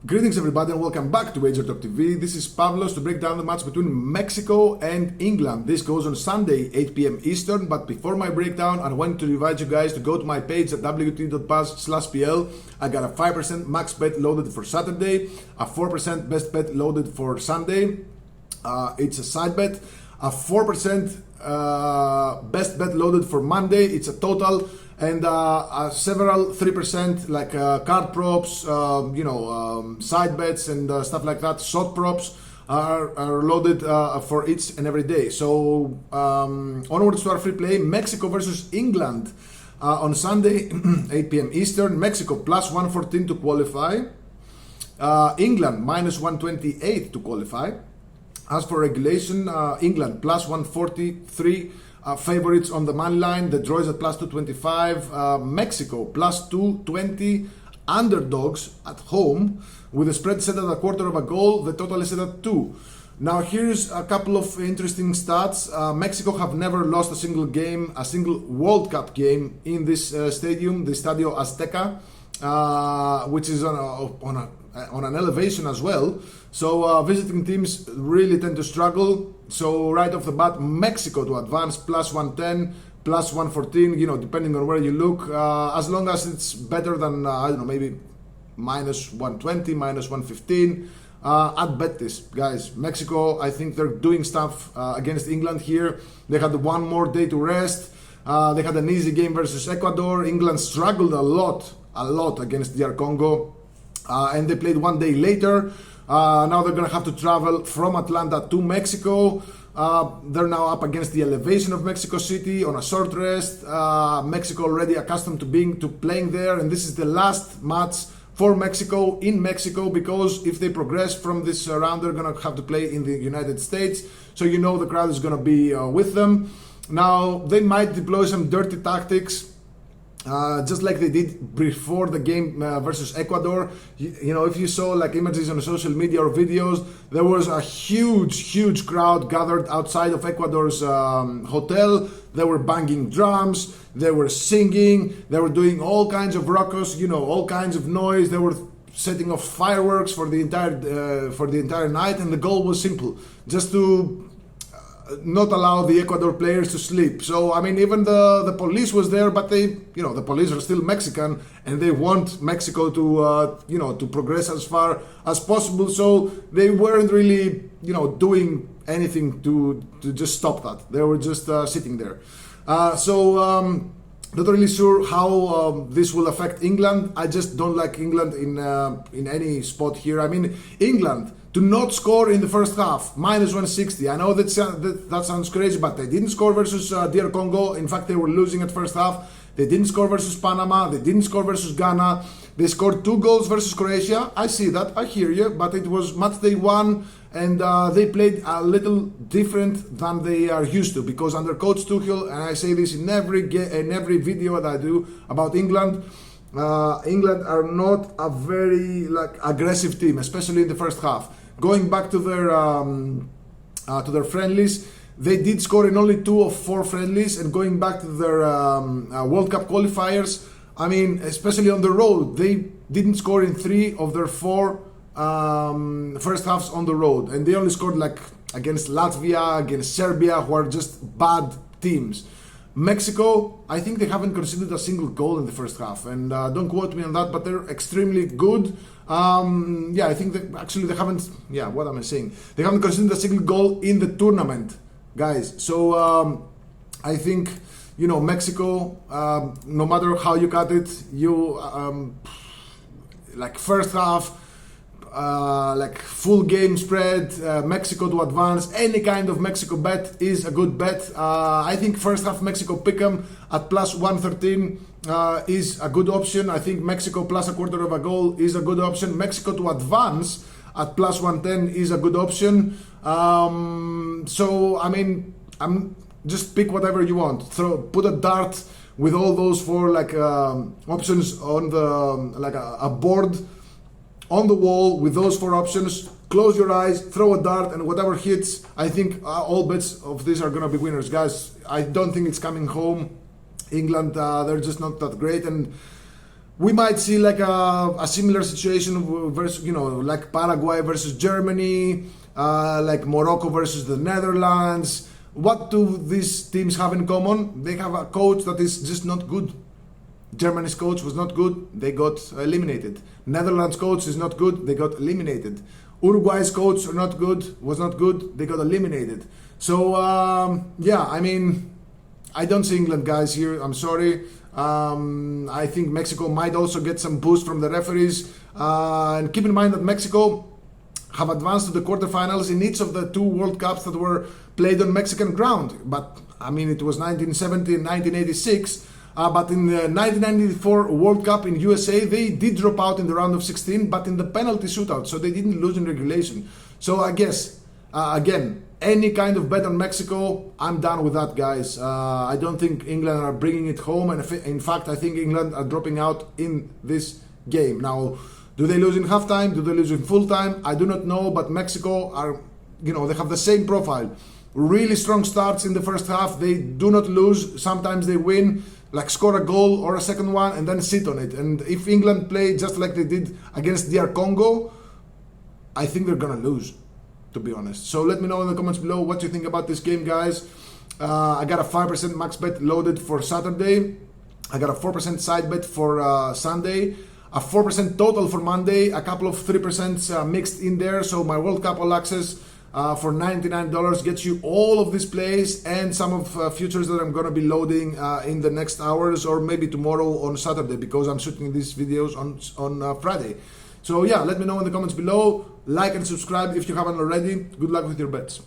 Greetings everybody and welcome back to Wager Talk TV. This is Pavlos to break down the match between Mexico and England. This goes on Sunday, 8 p.m. Eastern, but before my breakdown, I want to invite you guys to go to my page at wt.pass/pl. I got a 5% max bet loaded for Saturday, a 4% best bet loaded for Sunday. It's a side bet, a 4% best bet loaded for Monday. It's a total, and several 3% like card props, side bets and stuff like that. Shot props are loaded for each and every day. So onwards to our free play. Mexico versus England on Sunday, 8 p.m. Eastern. Mexico plus 114 to qualify. England minus 128 to qualify. As for regulation, England plus 143 favorites on the money line. The draw is at plus 225. Mexico plus 220 underdogs at home with the spread set at a quarter of a goal. The total is set at 2. Now here's a couple of interesting stats. Mexico have never lost a single World Cup game in this stadium, the Estadio Azteca, which is on an elevation as well. So visiting teams really tend to struggle. So right off the bat, Mexico to advance plus 110, plus 114, depending on where you look. As long as it's better than, maybe minus 120, minus 115. I'd bet this, guys. Mexico, I think they're doing stuff against England here. They had one more day to rest. They had an easy game versus Ecuador. England struggled a lot against DR Congo. And they played one day later. Now they're going to have to travel from Atlanta to Mexico. They're now up against the elevation of Mexico City on a short rest. Mexico already accustomed to playing there, and this is the last match for Mexico in Mexico, because if they progress from this round, they're going to have to play in the United States. So the crowd is going to be with them. Now they might deploy some dirty tactics. Just like they did before the game versus Ecuador. If you saw like images on social media or videos, there was a huge crowd gathered outside of Ecuador's hotel. They were banging drums, they were singing, they were doing all kinds of ruckus, all kinds of noise. They were setting off fireworks for the entire night, and the goal was simple: just to not allow the Ecuador players to sleep. So even the police was there, but the police are still Mexican, and they want Mexico to progress as far as possible. So they weren't really doing anything to just stop that. They were just sitting there. Not really sure how this will affect England. I just don't like England in any spot here. England to not score in the first half, minus 160. I know that sounds crazy, but they didn't score versus DR Congo. In fact, they were losing at first half. They didn't score versus Panama. They didn't score versus Ghana. They scored 2 goals versus Croatia. I see that. I hear you. But it was match day 1, and they played a little different than they are used to, because under Coach Tuchel, and I say this in every video that I do about England, England are not a very aggressive team, especially in the first half. Going back to their friendlies, they did score in only 2 of 4 friendlies, and going back to their World Cup qualifiers, especially on the road, they didn't score in 3 of their 4 first halves on the road, and they only scored against Latvia, against Serbia, who are just bad teams. Mexico, I think they haven't conceded a single goal in the first half, and don't quote me on that, but they're extremely good. I think they haven't. What am I saying? They haven't conceded a single goal in the tournament, guys. So I think Mexico, no matter how you cut it, first half. Full game spread, Mexico to advance, any kind of Mexico bet is a good bet. I think first half Mexico pick'em at plus 113 is a good option. I think Mexico plus a quarter of a goal is a good option. Mexico to advance at plus 110 is a good option. I'm just pick whatever you want. Put a dart with all those 4 options on a board on the wall with those 4 options. Close your eyes, throw a dart, and whatever hits, I think all bets of these are going to be winners, guys. I don't think it's coming home. England, they're just not that great, and we might see like a similar situation versus, you know, like Paraguay versus Germany, like Morocco versus the Netherlands. What do these teams have in common? They have a coach that is just not good. Germany's coach was not good, they got eliminated. Netherlands coach is not good, they got eliminated. Uruguay's coach was not good, they got eliminated. So yeah, I mean, I don't see England guys here, I'm sorry. I think Mexico might also get some boost from the referees. And keep in mind that Mexico have advanced to the quarterfinals in each of the 2 World Cups that were played on Mexican ground. But I mean, it was 1970 and 1986. But in the 1994 World Cup in USA, they did drop out in the round of 16, but in the penalty shootout, so they didn't lose in regulation. So I guess, again, any kind of bet on Mexico, I'm done with that, guys. I don't think England are bringing it home, and in fact, I think England are dropping out in this game. Now, do they lose in halftime? Do they lose in full time? I do not know, but Mexico are, you know, they have the same profile. Really strong starts in the first half. They do not lose. Sometimes they win, like score a goal or a second one and then sit on it. And if England play just like they did against DR Congo, I think they're gonna lose, to be honest. So let me know in the comments below what you think about this game, guys. I got a 5% max bet loaded for Saturday. I got a 4% side bet for Sunday. A 4% total for Monday. A couple of 3% mixed in there. So my World Cup All Access for $99 gets you all of these plays and some of futures that I'm gonna be loading in the next hours, or maybe tomorrow on Saturday, because I'm shooting these videos on Friday. So yeah, let me know in the comments below. Like and subscribe if you haven't already. Good luck with your bets.